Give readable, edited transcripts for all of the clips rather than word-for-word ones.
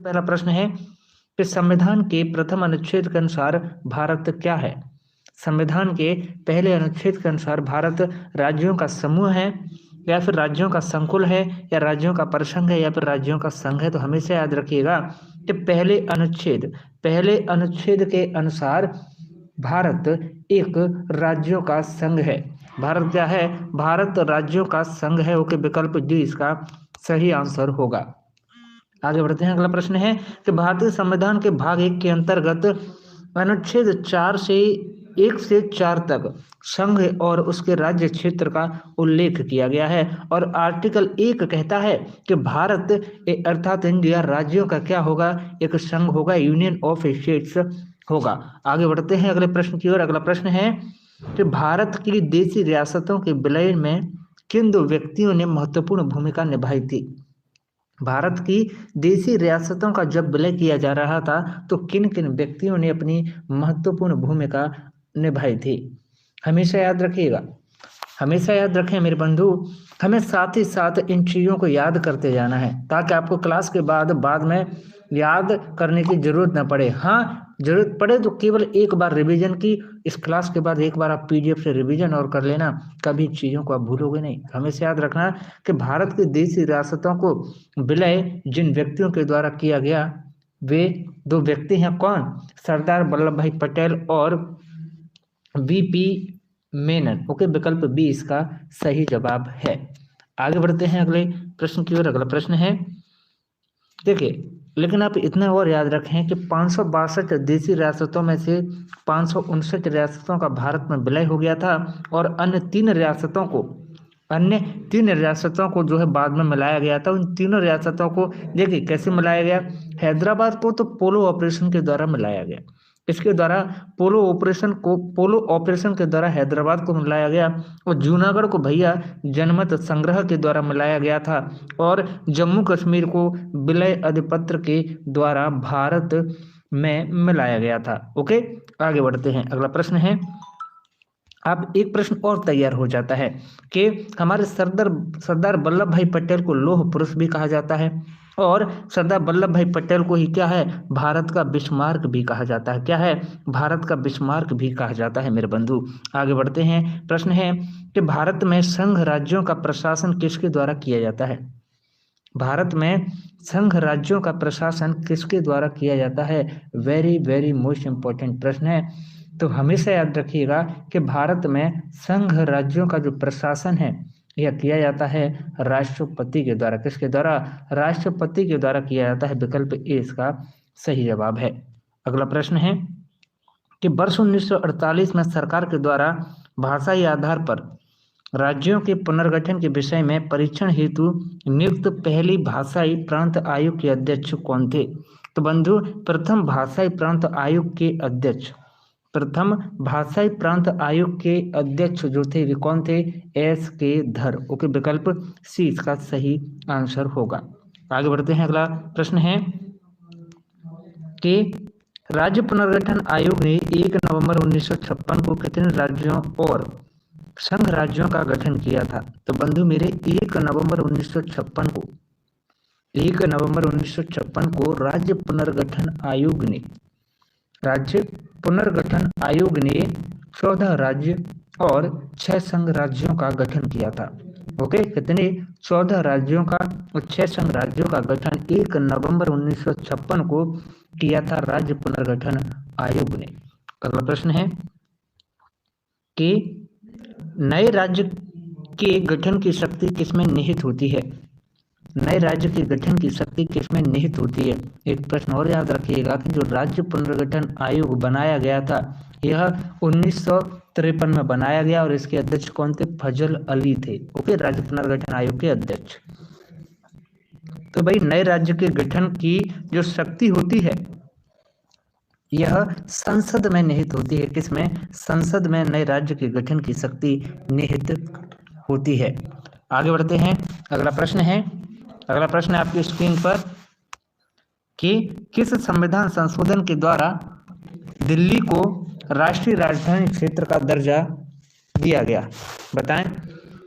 पहला प्रश्न है कि संविधान के प्रथम अनुच्छेद के अनुसार भारत क्या है? संविधान के पहले अनुच्छेद के अनुसार भारत राज्यों का समूह है, या फिर राज्यों का संकुल है, या राज्यों का परिसंघ है, या फिर राज्यों का संघ है। तो हमेशा याद रखिएगा कि पहले अनुच्छेद के अनुसार भारत एक राज्यों का संघ है। भारत क्या है? भारत राज्यों का संघ है। ओके, विकल्प डी इसका सही आंसर होगा। आगे बढ़ते हैं। अगला प्रश्न है कि भारतीय संविधान के भाग 1 के अंतर्गत अनुच्छेद 1 से 4 तक संघ और उसके राज्य क्षेत्र का उल्लेख किया गया है, और आर्टिकल 1 कहता है कि भारत अर्थात इंडिया राज्यों का क्या होगा? एक संघ होगा, यूनियन ऑफ स्टेट्स होगा। आगे बढ़ते हैं अगले प्रश्न की ओर। अगला प्रश्न है कि भारत की देशी रियासतों के विलय में किन दो व्यक्तियों ने महत्वपूर्ण भूमिका निभाई थी? भारत की देशी रियासतों का जब विलय किया जा रहा था तो किन किन व्यक्तियों ने अपनी महत्वपूर्ण भूमिका निभाई थी? हमेशा याद रखिएगा, हमेशा याद रखें मेरे बंधु। हमें साथ ही साथ इन चीज़ों को याद करते जाना है ताकि आपको क्लास के बाद में याद करने की जरूरत ना पड़े। हाँ, जरूरत पड़े तो केवल एक बार रिवीजन की, इस क्लास के बाद एक बार आप पीडीएफ से रिवीजन और कर लेना, कभी चीज़ों को आप भूलोगे नहीं। हमेशा याद रखना कि भारत की देशी रियासतों को विलय जिन व्यक्तियों के द्वारा किया गया वे दो व्यक्ति हैं। कौन? सरदार वल्लभ भाई पटेल और वीपी मेनन। ओके, विकल्प बी इसका सही जवाब है। आगे बढ़ते हैं अगले प्रश्न की ओर। अगला प्रश्न है, देखिए, लेकिन आप इतना और याद रखें कि 562 देशी रियासतों में से 559 रियासतों का भारत में विलय हो गया था, और अन्य तीन रियासतों को जो है बाद में मिलाया गया था। उन तीनों रियासतों को देखिए कैसे मिलाया गया। हैदराबाद को तो पोलो ऑपरेशन के द्वारा मिलाया गया। इसके द्वारा पोलो ऑपरेशन के द्वारा हैदराबाद को मिलाया गया, और जूनागढ़ को भैया जनमत संग्रह के द्वारा मिलाया गया था, और जम्मू कश्मीर को विलय अधिपत्र के द्वारा भारत में मिलाया गया था। ओके, आगे बढ़ते हैं। अगला प्रश्न है, अब एक प्रश्न और तैयार हो जाता है कि हमारे सरदार वल्लभ भाई पटेल को लौह पुरुष भी कहा जाता है, और सरदार वल्लभ भाई पटेल को ही क्या है? भारत का बिस्मार्क भी कहा जाता है। क्या है? भारत का बिस्मार्क भी कहा जाता है मेरे बंधु। आगे बढ़ते हैं। प्रश्न है कि भारत में संघ राज्यों का प्रशासन किसके द्वारा किया जाता है? भारत में संघ राज्यों का प्रशासन किसके द्वारा किया जाता है? वेरी वेरी मोस्ट इंपॉर्टेंट प्रश्न है। तो हमेशा याद रखिएगा कि भारत में संघ राज्यों का जो प्रशासन है यह किया जाता है राष्ट्रपति के द्वारा। किसके द्वारा? राष्ट्रपति के द्वारा किया जाता है। विकल्प ए इसका सही जवाब है। अगला प्रश्न है कि वर्ष 1948 में सरकार के द्वारा भाषाई आधार पर राज्यों के पुनर्गठन के विषय में परीक्षण हेतु नियुक्त पहली भाषाई प्रांत आयोग के अध्यक्ष कौन थे? तो बंधु, प्रथम भाषाई प्रांत आयोग के अध्यक्ष जो थे वे कौन थे? एस के धर। ओके, विकल्प सी इसका सही आंसर होगा। आगे बढ़ते हैं। अगला प्रश्न है कि राज्य पुनर्गठन आयोग ने 1 नवंबर 1956 को कितने राज्यों और संघ राज्यों का गठन किया था? तो बंधु मेरे 1 नवंबर 1956 को राज्य पुनर्गठन आयोग ने 14 राज्य और 6 संघ राज्यों का गठन किया था। ओके, कितने? 14 राज्यों का और 6 संघ राज्यों का गठन 1 नवंबर 1956 को किया था राज्य पुनर्गठन आयोग ने। अगला प्रश्न है कि नए राज्य के गठन की शक्ति किसमें निहित होती है? नए राज्य के गठन की शक्ति किसमें निहित होती है? एक प्रश्न और याद रखिएगा कि जो राज्य पुनर्गठन आयोग बनाया गया था यह 1953 में बनाया गया, और इसके अध्यक्ष कौन थे? फजल अली थे। ओके, राज्य पुनर्गठन आयोग के अध्यक्ष। तो भाई नए राज्य के गठन की जो शक्ति होती है यह संसद में निहित होती है। किसमें? संसद में नए राज्य के गठन की शक्ति निहित होती है। आगे बढ़ते हैं। अगला प्रश्न है आपकी स्क्रीन पर कि किस संविधान संशोधन के द्वारा दिल्ली को राष्ट्रीय राजधानी क्षेत्र का दर्जा दिया गया? बताएं,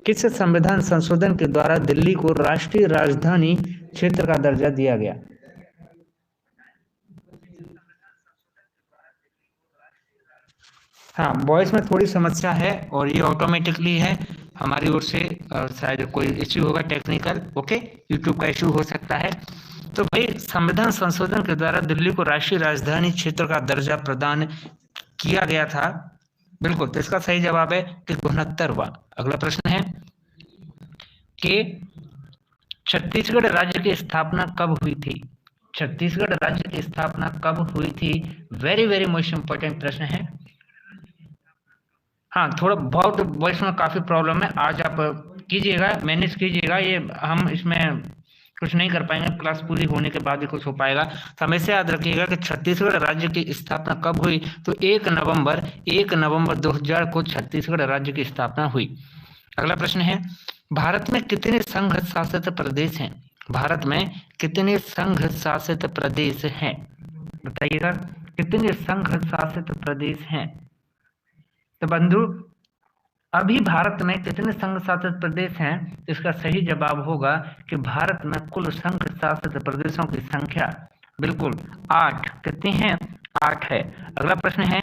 किस संविधान संशोधन के द्वारा दिल्ली को राष्ट्रीय राजधानी क्षेत्र का दर्जा दिया गया? हाँ, वॉइस में थोड़ी समस्या है और ये ऑटोमेटिकली है हमारी ओर से, और शायद कोई इश्यू होगा टेक्निकल, ओके, यूट्यूब का इश्यू हो सकता है। तो भाई संविधान संशोधन के द्वारा दिल्ली को राष्ट्रीय राजधानी क्षेत्र का दर्जा प्रदान किया गया था। बिल्कुल, तो इसका सही जवाब है कि 69वां। अगला प्रश्न है कि छत्तीसगढ़ राज्य की स्थापना कब हुई थी? छत्तीसगढ़ राज्य की स्थापना कब हुई थी? वेरी वेरी मोस्ट इंपॉर्टेंट प्रश्न है। हाँ, थोड़ा बहुत वॉइस में काफी प्रॉब्लम है, आज आप कीजिएगा, मैनेज कीजिएगा, ये हम इसमें कुछ नहीं कर पाएंगे, क्लास पूरी होने के बाद ही कुछ हो पाएगा। तो हमेशा याद रखिएगा कि छत्तीसगढ़ राज्य की स्थापना कब हुई, तो 1 नवंबर 2000 को छत्तीसगढ़ राज्य की स्थापना हुई। अगला प्रश्न है, भारत में कितने संघ शासित प्रदेश हैं? भारत में कितने संघ शासित प्रदेश हैं? बताइएगा, कितने संघ शासित प्रदेश हैं? तो बंधु, अभी भारत में कितने संघ शासित प्रदेश हैं? इसका सही जवाब होगा कि भारत में कुल संघ शासित प्रदेशों की संख्या बिल्कुल 8। कितनी है? 8 है। अगला प्रश्न है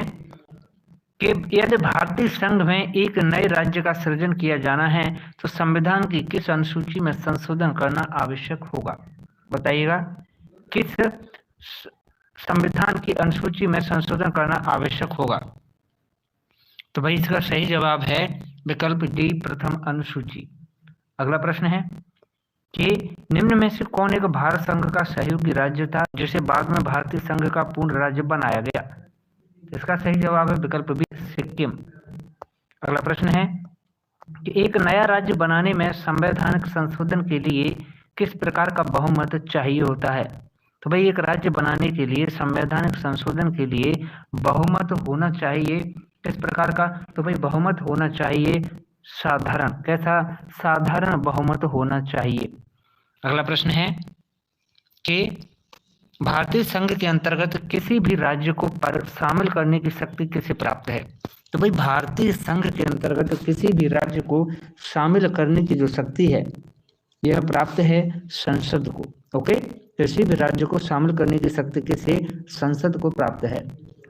कि यदि भारतीय संघ में एक नए राज्य का सृजन किया जाना है तो संविधान की किस अनुसूची में संशोधन करना आवश्यक होगा? बताइएगा, किस संविधान की अनुसूची में संशोधन करना आवश्यक होगा? तो भाई इसका सही जवाब है विकल्प डी, प्रथम अनुसूची। अगला प्रश्न है कि निम्न में से कौन एक भारत संघ का सहयोगी राज्य था जिसे बाद में भारतीय संघ का पूर्ण राज्य बनाया गया? इसका सही जवाब है विकल्प बी, सिक्किम। अगला प्रश्न है कि एक नया राज्य बनाने में संवैधानिक संशोधन के लिए किस प्रकार का बहुमत चाहिए होता है? तो भाई एक राज्य बनाने के लिए संवैधानिक संशोधन के लिए बहुमत होना चाहिए, किस प्रकार का? तो भाई बहुमत होना चाहिए साधारण। कैसा? साधारण बहुमत होना चाहिए। अगला प्रश्न है कि भारतीय संघ के अंतर्गत किसी भी राज्य को शामिल करने की शक्ति किसे प्राप्त है? तो भाई भारतीय संघ के अंतर्गत किसी भी राज्य को शामिल करने की जो शक्ति है यह प्राप्त है संसद को। ओके, किसी भी राज्य को शामिल करने की शक्ति किसे? संसद को प्राप्त है।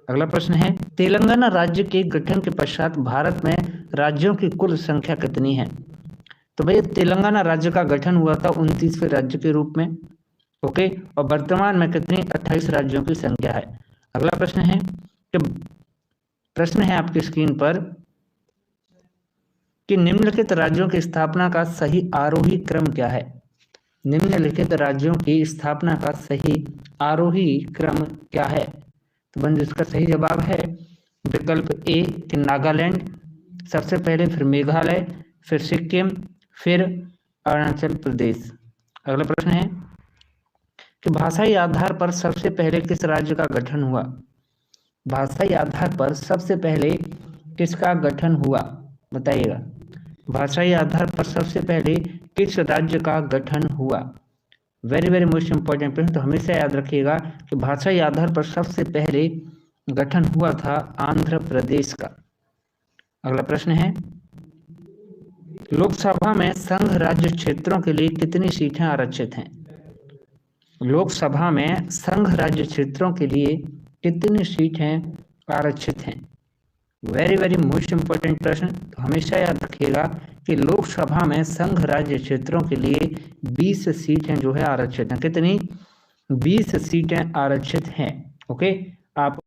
अगला प्रश्न है, तेलंगाना राज्य के गठन के पश्चात भारत में राज्यों की कुल संख्या कितनी है? तो भाई तेलंगाना राज्य का गठन हुआ था 29वें राज्य के रूप में। ओके, और वर्तमान में कितनी? 28 राज्यों की संख्या है। अगला प्रश्न है कि प्रश्न है आपकी स्क्रीन पर कि निम्नलिखित राज्यों की स्थापना का सही आरोही क्रम क्या है? निम्नलिखित राज्यों की स्थापना का सही आरोही क्रम क्या है? तो बंधु इसका सही जवाब है विकल्प ए कि नागालैंड सबसे पहले, फिर मेघालय, फिर सिक्किम, फिर अरुणाचल प्रदेश। अगला प्रश्न है कि भाषाई आधार पर सबसे पहले किस राज्य का गठन हुआ? भाषाई आधार पर सबसे पहले किसका गठन हुआ? बताइएगा, भाषाई आधार पर सबसे पहले किस राज्य का गठन हुआ? वेरी वेरी मोस्ट इंपॉर्टेंट प्रश्न। तो हमेशा याद रखिएगा कि भाषाई आधार पर सबसे पहले गठन हुआ था आंध्र प्रदेश का। अगला प्रश्न है, लोकसभा में संघ राज्य क्षेत्रों के लिए कितनी सीटें आरक्षित हैं? लोकसभा में संघ राज्य क्षेत्रों के लिए कितनी सीटें आरक्षित हैं? वेरी वेरी मोस्ट इंपॉर्टेंट प्रश्न। तो हमेशा याद रखिएगा कि लोकसभा में संघ राज्य क्षेत्रों के लिए 20 सीटें जो है आरक्षित हैं। कितनी? 20 सीटें आरक्षित हैं। ओके, आप